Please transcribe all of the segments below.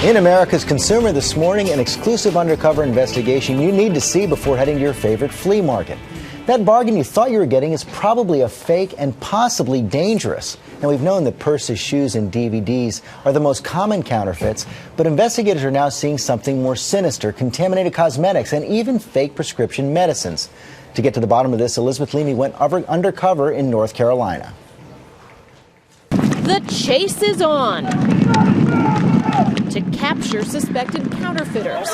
In America's Consumer this morning, an exclusive undercover investigation you need to see before heading to your favorite flea market. That bargain you thought you were getting is probably a fake and possibly dangerous. Now, we've known that purses, shoes, and DVDs are the most common counterfeits, but investigators are now seeing something more sinister: contaminated cosmetics and even fake prescription medicines. To get to the bottom of this, Elisabeth Leamy went undercover in North Carolina. The chase is on to capture suspected counterfeiters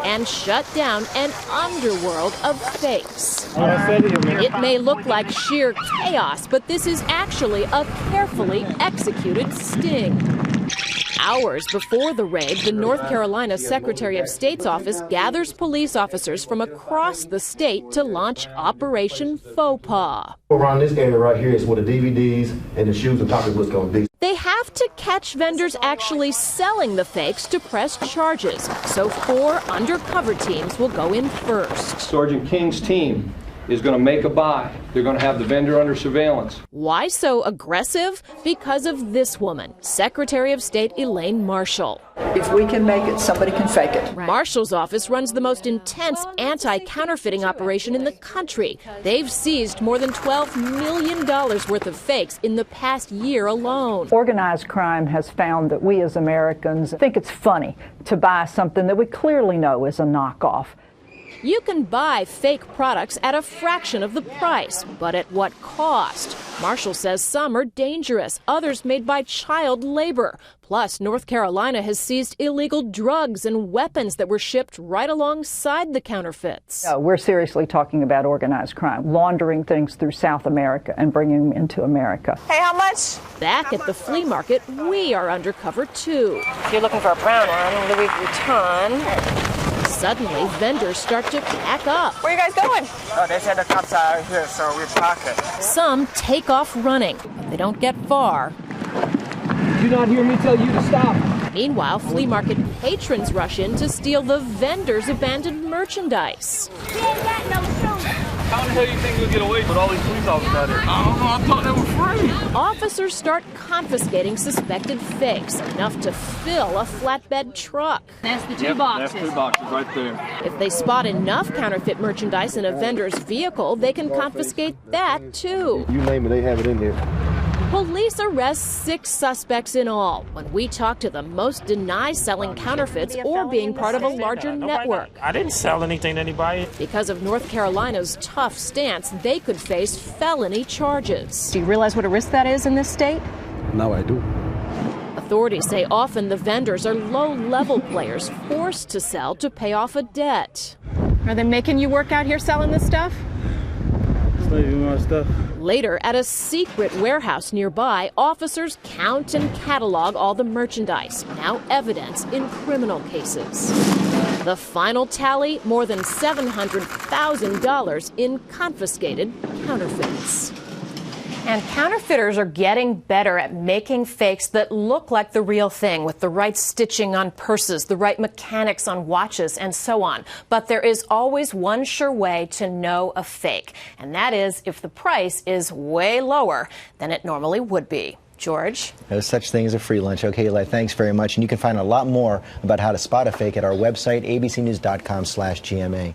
and shut down an underworld of fakes. It may look like sheer chaos, but this is actually a carefully executed sting. Hours before the raid, the North Carolina Secretary of State's office gathers police officers from across the state to launch Operation Faux Pas. Around this area right here is where the DVDs and the shoes and pocketbooks going to be. They have to catch vendors actually selling the fakes to press charges, so 4 undercover teams will go in first. Sergeant King's team is going to make a buy. They're going to have the vendor under surveillance. Why so aggressive? Because of this woman, Secretary of State Elaine Marshall. If we can make it, somebody can fake it. Marshall's office runs the most intense anti-counterfeiting operation in the country. They've seized more than $12 million worth of fakes in the past year alone. Organized crime has found that we as Americans think it's funny to buy something that we clearly know is a knockoff. You can buy fake products at a fraction of the price, but at what cost? Marshall says some are dangerous, others made by child labor. Plus, North Carolina has seized illegal drugs and weapons that were shipped right alongside the counterfeits. No, we're seriously talking about organized crime, laundering things through South America and bringing them into America. Hey, how much? Back at the flea market, we are undercover too. If you're looking for a brown one, Louis Vuitton. Suddenly, vendors start to pack up. Where are you guys going? Oh, they said the cops are out here, so we're parking. Some take off running, but they don't get far. Did you not hear me tell you to stop? Meanwhile, flea market patrons rush in to steal the vendors' abandoned merchandise. How the hell do you think we'll get away with all these police officers out here? I don't know, I thought they were free. Officers start confiscating suspected fakes, enough to fill a flatbed truck. That's the two boxes. That's 2 boxes right there. If they spot enough counterfeit merchandise in a vendor's vehicle, they can confiscate that too. You name it, they have it in there. Police arrest 6 suspects in all. When we talk to them, most deny selling counterfeits or being part of a larger network. I didn't sell anything to anybody. Because of North Carolina's tough stance, they could face felony charges. Do you realize what a risk that is in this state? Now I do. Authorities say often the vendors are low-level players forced to sell to pay off a debt. Are they making you work out here selling this stuff? Slaving my stuff. Later, at a secret warehouse nearby, officers count and catalog all the merchandise, now evidence in criminal cases. The final tally, more than $700,000 in confiscated counterfeits. And counterfeiters are getting better at making fakes that look like the real thing, with the right stitching on purses, the right mechanics on watches, and so on. But there is always one sure way to know a fake, and that is if the price is way lower than it normally would be. George? No such thing as a free lunch. Okay, Eli, thanks very much. And you can find a lot more about how to spot a fake at our website, abcnews.com/GMA.